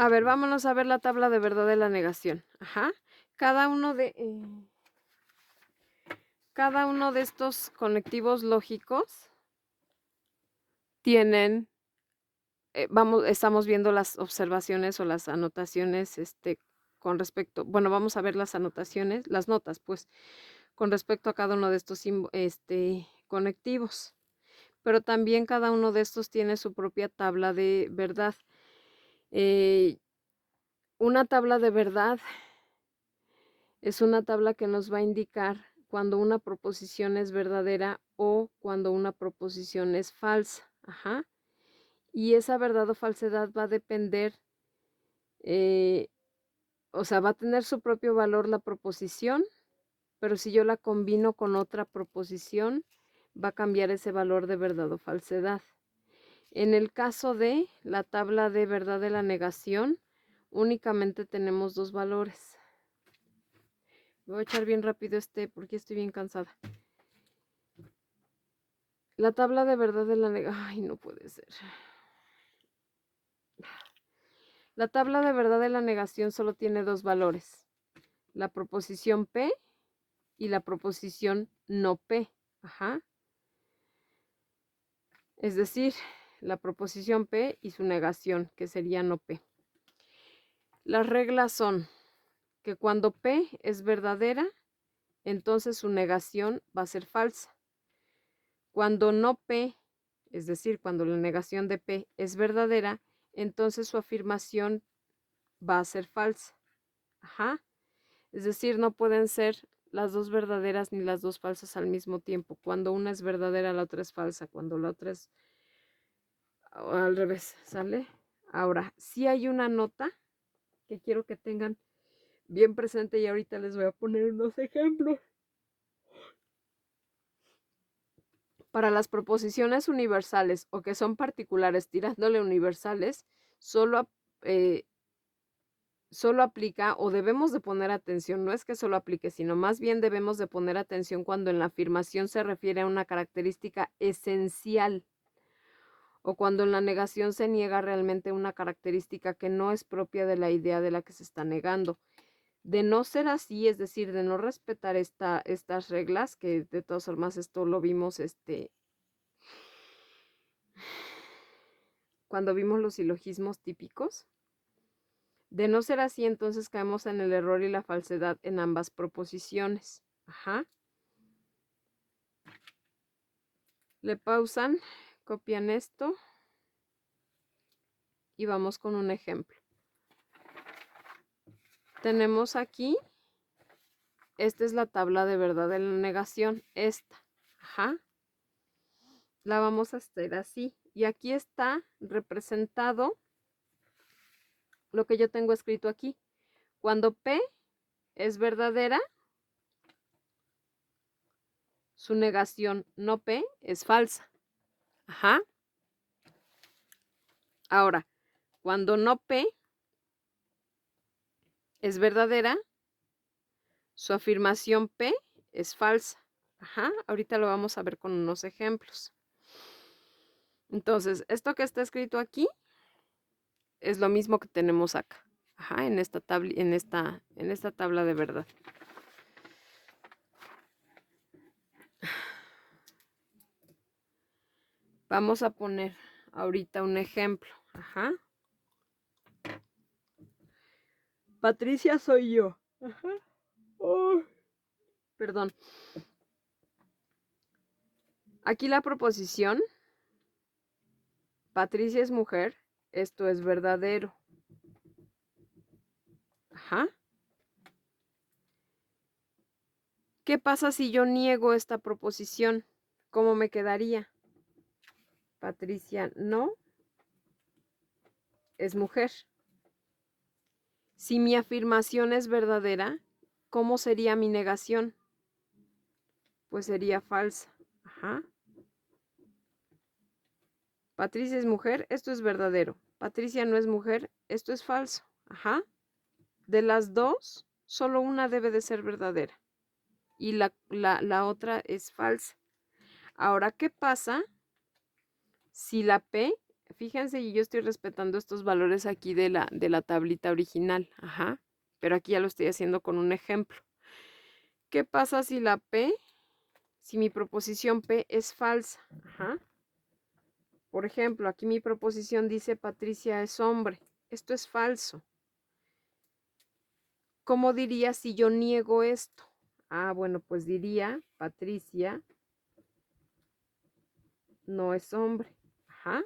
A ver, vámonos a ver la tabla de verdad de la negación. Ajá. Cada uno de, cada uno de estos conectivos lógicos tienen, estamos viendo las observaciones o las anotaciones, con respecto, bueno, vamos a ver las anotaciones, las notas, pues, con respecto a cada uno de estos conectivos. Pero también cada uno de estos tiene su propia tabla de verdad. Una tabla de verdad es una tabla que nos va a indicar cuando una proposición es verdadera o cuando una proposición es falsa. Ajá. Y esa verdad o falsedad va a depender, eh, o sea, va a tener su propio valor la proposición, pero si yo la combino con otra proposición, va a cambiar ese valor de verdad o falsedad. En el caso de la tabla de verdad de la negación, únicamente tenemos dos valores. Voy a echar bien rápido porque estoy bien cansada. La tabla de verdad de la negación. Ay, no puede ser. La tabla de verdad de la negación solo tiene dos valores. La proposición P y la proposición no P. Ajá. Es decir, la proposición P y su negación, que sería no P. Las reglas son que cuando P es verdadera, entonces su negación va a ser falsa. Cuando no P, es decir, cuando la negación de P es verdadera, entonces su afirmación va a ser falsa. Ajá. Es decir, no pueden ser las dos verdaderas ni las dos falsas al mismo tiempo. Cuando una es verdadera, la otra es falsa. Cuando la otra es al revés, ¿sale? Ahora, sí hay una nota que quiero que tengan bien presente y ahorita les voy a poner unos ejemplos. Para las proposiciones universales o que son particulares tirándole universales, solo, solo aplica o debemos de poner atención, no es que solo aplique, sino más bien debemos de poner atención cuando en la afirmación se refiere a una característica esencial o cuando en la negación se niega realmente una característica que no es propia de la idea de la que se está negando. De no ser así, es decir, de no respetar estas reglas, que de todas formas esto lo vimos cuando vimos los silogismos típicos. De no ser así, entonces caemos en el error y la falsedad en ambas proposiciones. Ajá. Le pausan, copian esto y vamos con un ejemplo. Tenemos aquí, esta es la tabla de verdad de la negación, esta. Ajá. La vamos a hacer así. Y aquí está representado lo que yo tengo escrito aquí. Cuando P es verdadera, su negación no P es falsa. Ajá. Ahora, cuando no P es verdadera, su afirmación P es falsa. Ajá. Ahorita lo vamos a ver con unos ejemplos. Entonces, esto que está escrito aquí es lo mismo que tenemos acá. Ajá, en esta tabla de verdad. Vamos a poner ahorita un ejemplo. Ajá. Patricia soy yo. Ajá. Oh, perdón. Aquí la proposición, Patricia es mujer, esto es verdadero. Ajá. ¿Qué pasa si yo niego esta proposición? ¿Cómo me quedaría? Patricia no es mujer. Si mi afirmación es verdadera, ¿cómo sería mi negación? Pues sería falsa. Ajá. Patricia es mujer, esto es verdadero. Patricia no es mujer, esto es falso. Ajá. De las dos, solo una debe de ser verdadera y la otra es falsa. Ahora, ¿qué pasa si la P fíjense, y yo estoy respetando estos valores aquí de la tablita original. Ajá. Pero aquí ya lo estoy haciendo con un ejemplo. ¿Qué pasa si la P, si mi proposición P es falsa? Ajá. Por ejemplo, aquí mi proposición dice Patricia es hombre. Esto es falso. ¿Cómo diría si yo niego esto? Ah, bueno, pues diría Patricia no es hombre. Ajá.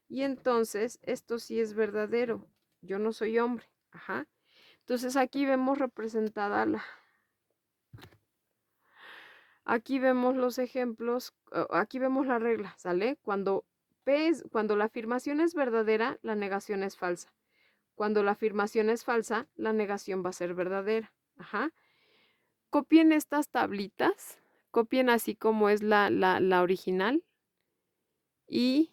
Y entonces esto sí es verdadero. Yo no soy hombre. Ajá. Entonces aquí vemos representada aquí vemos los ejemplos, aquí vemos la regla, ¿sale? Cuando la afirmación es verdadera, la negación es falsa. Cuando la afirmación es falsa, la negación va a ser verdadera. Ajá. Copien estas tablitas, copien así como es la original y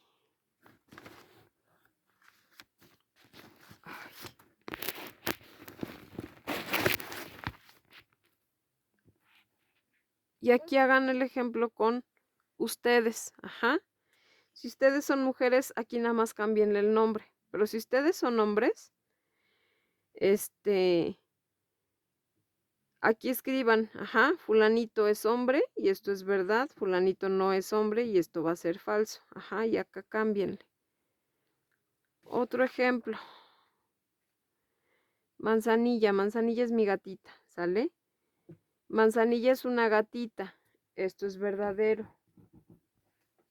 aquí hagan el ejemplo con ustedes. Ajá. Si ustedes son mujeres, aquí nada más cámbienle el nombre. Pero si ustedes son hombres, aquí escriban, ajá, fulanito es hombre y esto es verdad, fulanito no es hombre y esto va a ser falso. Ajá, y acá cámbienle. Otro ejemplo. Manzanilla, Manzanilla es mi gatita, ¿sale? Manzanilla es una gatita, esto es verdadero.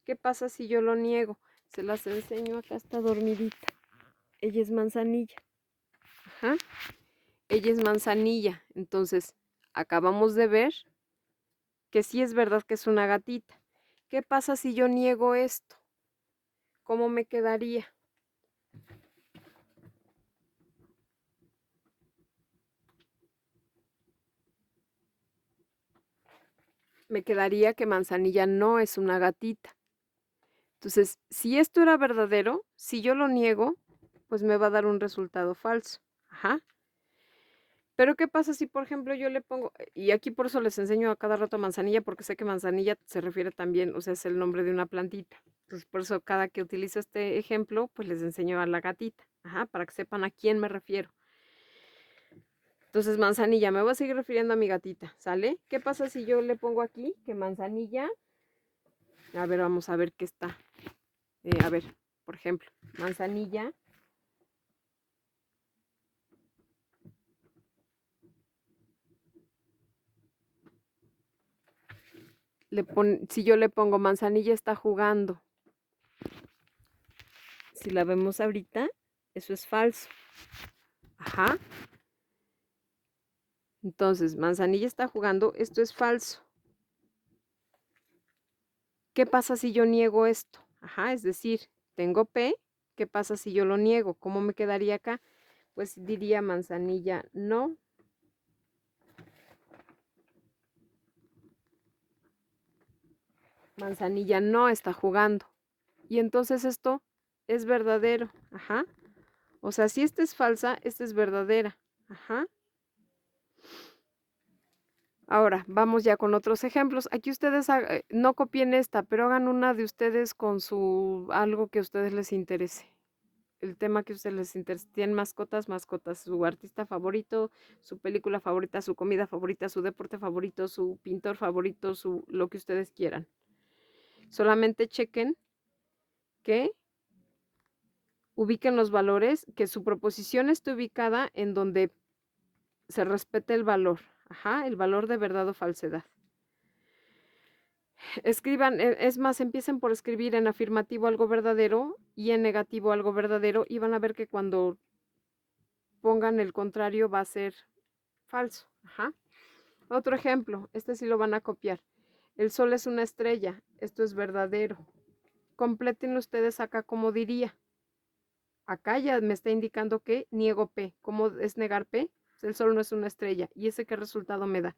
¿Qué pasa si yo lo niego? Se las enseño, acá está dormidita. Ella es Manzanilla. Ajá. Ella es Manzanilla. Entonces, acabamos de ver que sí es verdad que es una gatita. ¿Qué pasa si yo niego esto? ¿Cómo me quedaría? Me quedaría que Manzanilla no es una gatita. Entonces, si esto era verdadero, si yo lo niego, pues me va a dar un resultado falso. Ajá. Pero ¿qué pasa si, por ejemplo, yo le pongo, y aquí por eso les enseño a cada rato manzanilla, porque sé que manzanilla se refiere también, o sea, es el nombre de una plantita. Entonces, por eso cada que utilizo este ejemplo, pues les enseño a la gatita, ajá, para que sepan a quién me refiero. Entonces, manzanilla, me voy a seguir refiriendo a mi gatita, ¿sale? ¿Qué pasa si yo le pongo aquí que manzanilla? A ver, vamos a ver qué está. A ver, por ejemplo, manzanilla. Si yo le pongo manzanilla está jugando. Si la vemos ahorita, eso es falso. Ajá. Entonces, manzanilla está jugando, esto es falso. ¿Qué pasa si yo niego esto? Ajá, es decir, tengo P, ¿qué pasa si yo lo niego? ¿Cómo me quedaría acá? Pues diría manzanilla no. Manzanilla no está jugando. Y entonces esto es verdadero. Ajá. O sea, si esta es falsa, esta es verdadera. Ajá. Ahora, vamos ya con otros ejemplos. Aquí ustedes no copien esta, pero hagan una de ustedes con algo que a ustedes les interese. El tema que a ustedes les interese. Tienen mascotas, su artista favorito, su película favorita, su comida favorita, su deporte favorito, su pintor favorito, lo que ustedes quieran. Solamente chequen que ubiquen los valores, que su proposición esté ubicada en donde se respete el valor. Ajá, el valor de verdad o falsedad. Escriban, es más, empiecen por escribir en afirmativo algo verdadero y en negativo algo verdadero y van a ver que cuando pongan el contrario va a ser falso. Ajá. Otro ejemplo, este sí lo van a copiar. El sol es una estrella, esto es verdadero. Completen ustedes acá como diría. Acá ya me está indicando que niego P. ¿Cómo es negar P? El sol no es una estrella. ¿Y ese qué resultado me da?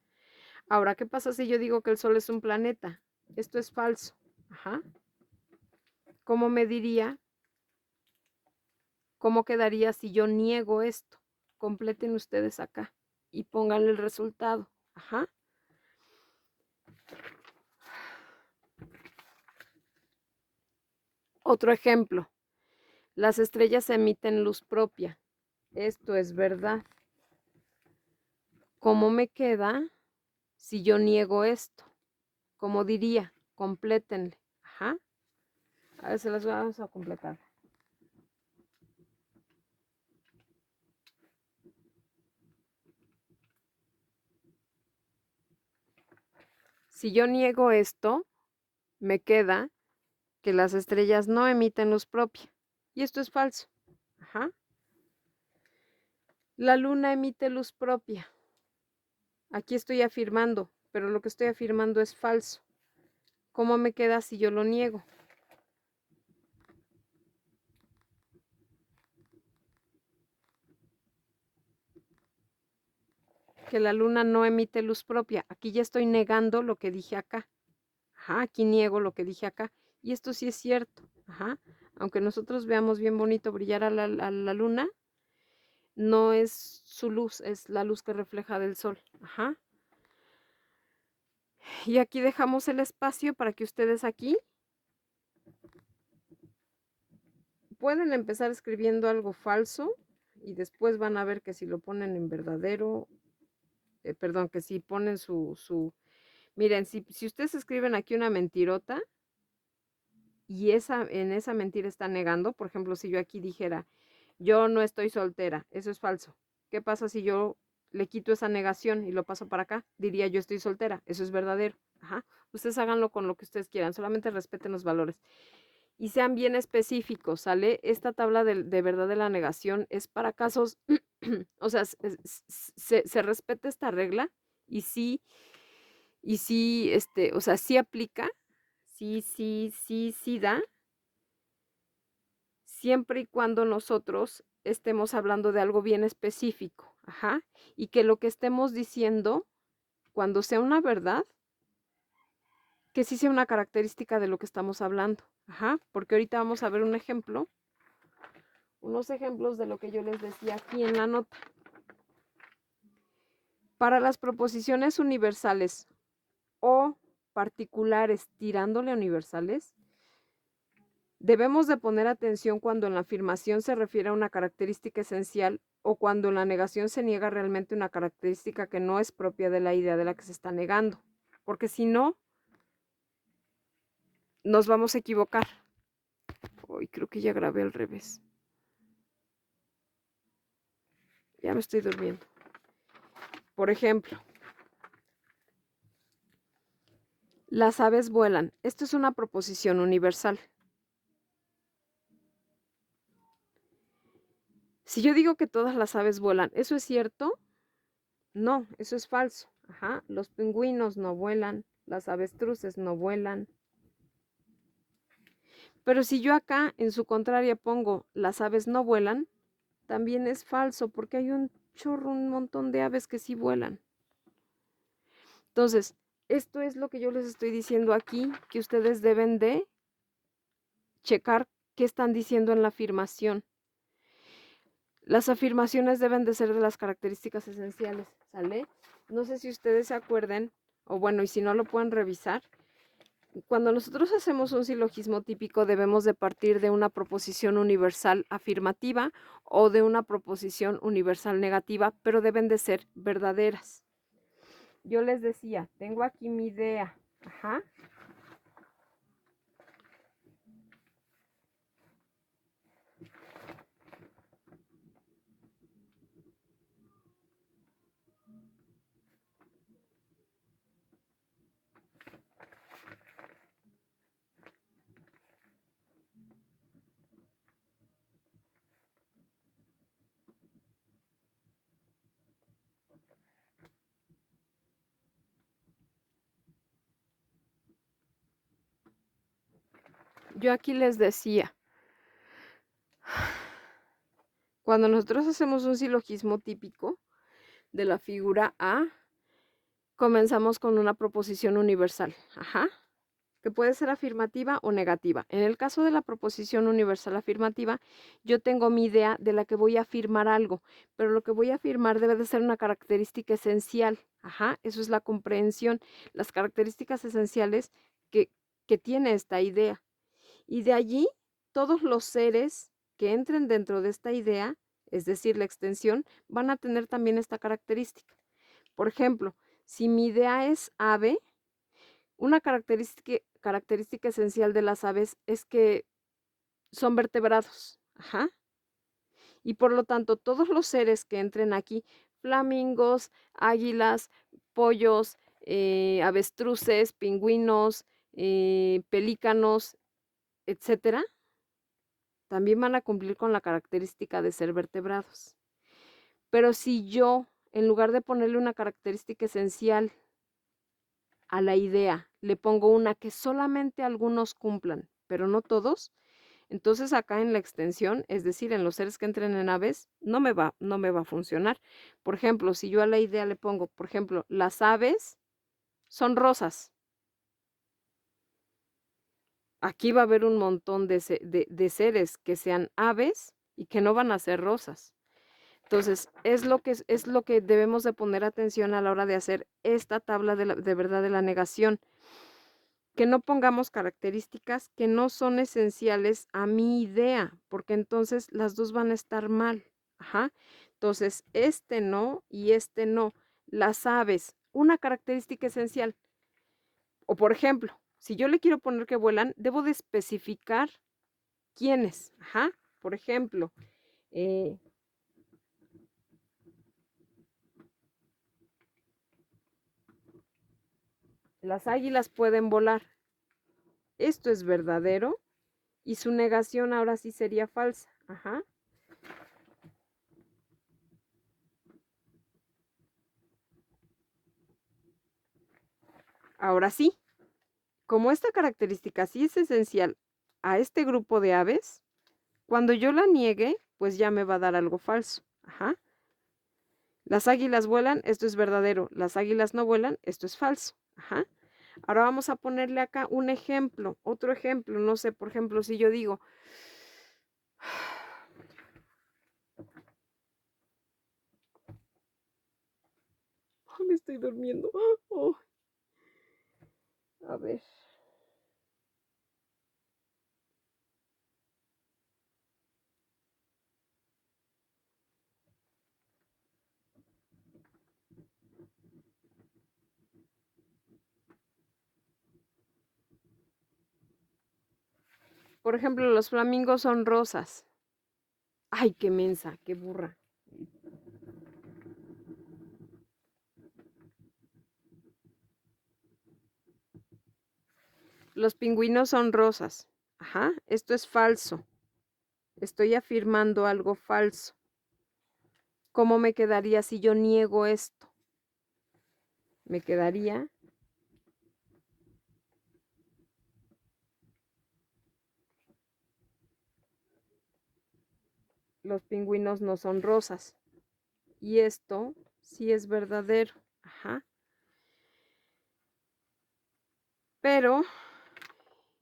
Ahora, ¿qué pasa si yo digo que el sol es un planeta? Esto es falso. Ajá. ¿Cómo me diría? ¿Cómo quedaría si yo niego esto? Completen ustedes acá y pónganle el resultado. Ajá. Otro ejemplo, las estrellas emiten luz propia. Esto es verdad. ¿Cómo me queda si yo niego esto? ¿Cómo diría? Complétenle. Ajá. A ver, se las vamos a completar. Si yo niego esto, me queda que las estrellas no emiten luz propia. Y esto es falso. Ajá. La luna emite luz propia. Aquí estoy afirmando, pero lo que estoy afirmando es falso. ¿Cómo me queda si yo lo niego? Que la luna no emite luz propia. Aquí ya estoy negando lo que dije acá. Ajá, aquí niego lo que dije acá. Y esto sí es cierto. Ajá. Aunque nosotros veamos bien bonito brillar a la luna, no es su luz, es la luz que refleja del sol. Ajá. Y aquí dejamos el espacio para que ustedes aquí pueden empezar escribiendo algo falso y después van a ver que si lo ponen en verdadero, perdón, que si ponen miren, si ustedes escriben aquí una mentirota y en esa mentira está negando, por ejemplo, si yo aquí dijera, yo no estoy soltera, eso es falso. ¿Qué pasa si yo le quito esa negación y lo paso para acá? Diría yo estoy soltera, eso es verdadero. Ajá. Ustedes háganlo con lo que ustedes quieran, solamente respeten los valores. Y sean bien específicos, ¿sale? Esta tabla de verdad de la negación es para casos, o sea, se respeta esta regla y sí, o sea, sí aplica, sí da, siempre y cuando nosotros estemos hablando de algo bien específico, ajá, y que lo que estemos diciendo, cuando sea una verdad, que sí sea una característica de lo que estamos hablando, ajá, porque ahorita vamos a ver un ejemplo, unos ejemplos de lo que yo les decía aquí en la nota. Para las proposiciones universales o particulares tirándole a universales, debemos de poner atención cuando en la afirmación se refiere a una característica esencial o cuando en la negación se niega realmente una característica que no es propia de la idea de la que se está negando, porque si no, nos vamos a equivocar. Hoy creo que ya grabé al revés. Ya me estoy durmiendo. Por ejemplo, las aves vuelan. Esto es una proposición universal. Si yo digo que todas las aves vuelan, ¿eso es cierto? No, eso es falso. Ajá, los pingüinos no vuelan, las avestruces no vuelan. Pero si yo acá en su contraria pongo las aves no vuelan, también es falso porque hay un chorro, un montón de aves que sí vuelan. Entonces, esto es lo que yo les estoy diciendo aquí, que ustedes deben de checar qué están diciendo en la afirmación. Las afirmaciones deben de ser de las características esenciales, ¿sale? No sé si ustedes se acuerden, o bueno, y si no lo pueden revisar. Cuando nosotros hacemos un silogismo típico debemos de partir de una proposición universal afirmativa o de una proposición universal negativa, pero deben de ser verdaderas. Yo les decía, tengo aquí mi idea. Ajá. Yo aquí les decía, cuando nosotros hacemos un silogismo típico de la figura A, comenzamos con una proposición universal. Ajá. Que puede ser afirmativa o negativa. En el caso de la proposición universal afirmativa, yo tengo mi idea de la que voy a afirmar algo, pero lo que voy a afirmar debe de ser una característica esencial. Ajá, eso es la comprensión, las características esenciales que tiene esta idea. Y de allí todos los seres que entren dentro de esta idea, es decir, la extensión, van a tener también esta característica. Por ejemplo, si mi idea es ave, una característica esencial de las aves es que son vertebrados. Ajá. Y por lo tanto, todos los seres que entren aquí, flamingos, águilas, pollos, avestruces, pingüinos, pelícanos, etcétera, también van a cumplir con la característica de ser vertebrados. Pero si yo, en lugar de ponerle una característica esencial a la idea, le pongo una que solamente algunos cumplan, pero no todos, entonces acá en la extensión, es decir, en los seres que entren en aves, no me va a funcionar. Por ejemplo, si yo a la idea le pongo, por ejemplo, las aves son rosas. Aquí va a haber un montón de seres que sean aves y que no van a ser rosas. Entonces, es lo que debemos de poner atención a la hora de hacer esta tabla de verdad de la negación. Que no pongamos características que no son esenciales a mi idea, porque entonces las dos van a estar mal. Ajá. Entonces, este no y este no. Las aves, una característica esencial. O por ejemplo, si yo le quiero poner que vuelan, debo de especificar quiénes. Ajá. Por ejemplo, las águilas pueden volar. Esto es verdadero y su negación ahora sí sería falsa. Ajá. Ahora sí, como esta característica sí es esencial a este grupo de aves, cuando yo la niegue, pues ya me va a dar algo falso. Ajá. Las águilas vuelan, esto es verdadero. Las águilas no vuelan, esto es falso. Ajá. Ahora vamos a ponerle acá un ejemplo, otro ejemplo. No sé, por ejemplo, si yo digo, oh, me estoy durmiendo. Oh. A ver. Por ejemplo, los flamingos son rosas. Ay, qué mensa, qué burra. Los pingüinos son rosas. Ajá, esto es falso. Estoy afirmando algo falso. ¿Cómo me quedaría si yo niego esto? Me quedaría los pingüinos no son rosas. Y esto sí es verdadero. Ajá. Pero,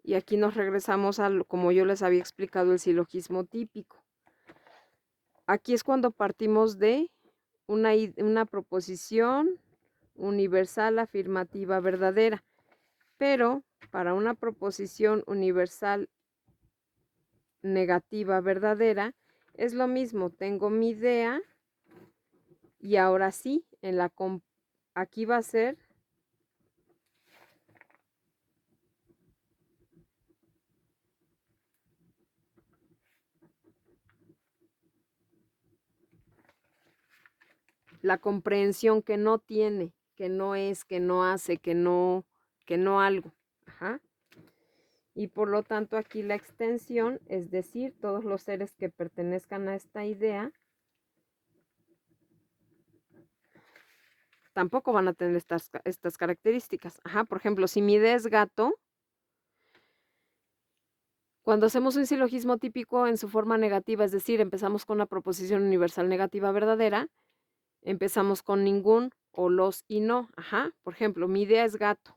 y aquí nos regresamos a, como yo les había explicado, el silogismo típico. Aquí es cuando partimos de una proposición universal afirmativa verdadera. Pero para una proposición universal negativa verdadera, es lo mismo. Tengo mi idea y ahora sí, aquí va a ser la comprensión que no tiene, que no es, que no hace, que no algo. Ajá. Y por lo tanto aquí la extensión, es decir, todos los seres que pertenezcan a esta idea, tampoco van a tener estas características. Ajá. Por ejemplo, si mi idea es gato, cuando hacemos un silogismo típico en su forma negativa, es decir, empezamos con una proposición universal negativa verdadera, empezamos con ningún o los y no. Ajá. Por ejemplo, mi idea es gato.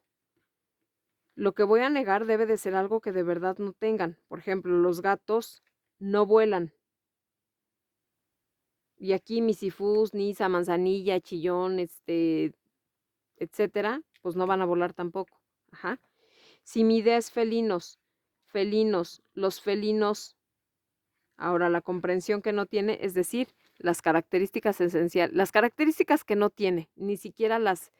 Lo que voy a negar debe de ser algo que de verdad no tengan. Por ejemplo, los gatos no vuelan. Y aquí misifus, nisa, manzanilla, chillón, etcétera, pues no van a volar tampoco. Ajá. Si mi idea es felinos, felinos. Los felinos, ahora la comprensión que no tiene, es decir, las características esenciales, las características que no tiene, ni siquiera las,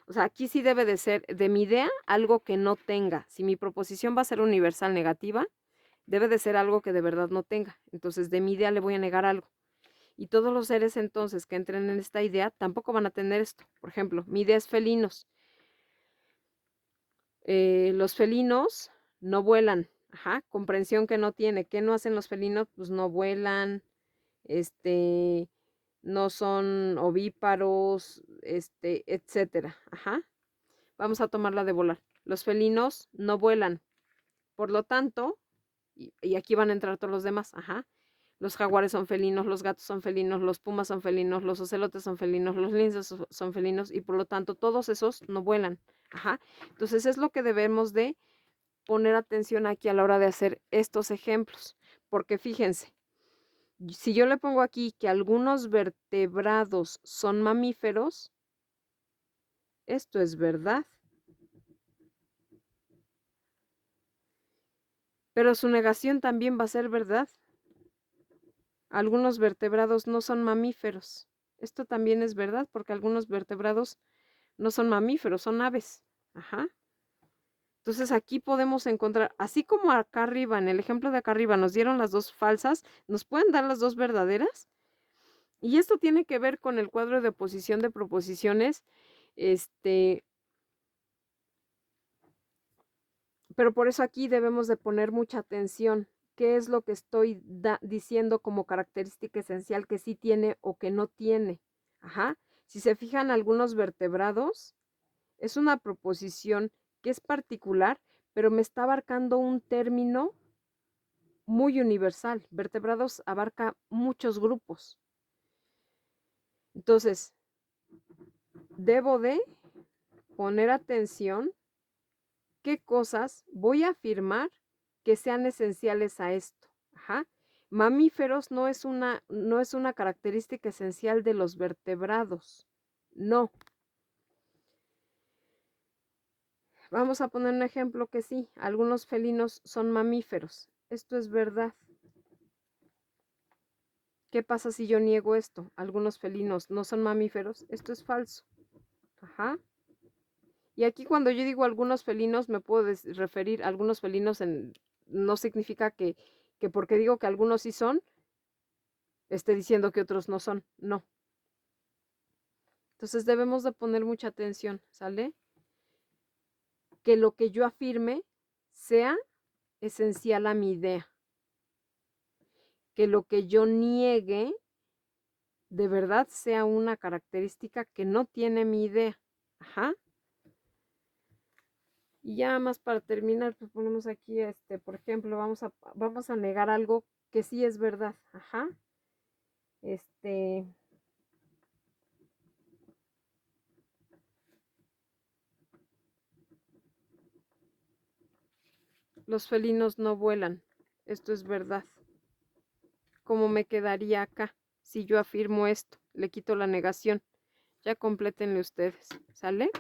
o sea, aquí sí debe de ser de mi idea algo que no tenga. Si mi proposición va a ser universal negativa, debe de ser algo que de verdad no tenga. Entonces, de mi idea le voy a negar algo. Y todos los seres entonces que entren en esta idea tampoco van a tener esto. Por ejemplo, mi idea es felinos. Los felinos no vuelan. Ajá, comprensión que no tiene. ¿Qué no hacen los felinos? Pues no vuelan, no son ovíparos, etcétera. Ajá. Vamos a tomar la de volar. Los felinos no vuelan. Por lo tanto, y aquí van a entrar todos los demás. Ajá. Los jaguares son felinos, los gatos son felinos, los pumas son felinos, los ocelotes son felinos, los linces son felinos y por lo tanto todos esos no vuelan. Ajá. Entonces es lo que debemos de poner atención aquí a la hora de hacer estos ejemplos. Porque fíjense, si yo le pongo aquí que algunos vertebrados son mamíferos, esto es verdad. Pero su negación también va a ser verdad. Algunos vertebrados no son mamíferos. Esto también es verdad porque algunos vertebrados no son mamíferos, son aves. Ajá. Entonces aquí podemos encontrar, así como acá arriba, en el ejemplo de acá arriba, nos dieron las dos falsas, nos pueden dar las dos verdaderas. Y esto tiene que ver con el cuadro de oposición de proposiciones, pero por eso aquí debemos de poner mucha atención. ¿Qué es lo que estoy diciendo como característica esencial que sí tiene o que no tiene? Ajá. Si se fijan algunos vertebrados, es una proposición que es particular, pero me está abarcando un término muy universal. Vertebrados abarca muchos grupos. Entonces, debo de poner atención qué cosas voy a afirmar que sean esenciales a esto. Ajá. Mamíferos no es una característica esencial de los vertebrados. No. Vamos a poner un ejemplo que sí, algunos felinos son mamíferos. Esto es verdad. ¿Qué pasa si yo niego esto? Algunos felinos no son mamíferos. Esto es falso. Ajá. Y aquí cuando yo digo algunos felinos, me puedo referir a algunos felinos no significa que porque digo que algunos sí son, esté diciendo que otros no son. No. Entonces debemos de poner mucha atención, ¿sale? Que lo que yo afirme sea esencial a mi idea. Que lo que yo niegue de verdad sea una característica que no tiene mi idea. Ajá. Y ya más para terminar, pues ponemos aquí, por ejemplo, vamos a negar algo que sí es verdad. Ajá. Los felinos no vuelan. Esto es verdad. ¿Cómo me quedaría acá si yo afirmo esto? Le quito la negación. Ya complétenle ustedes. ¿Sale?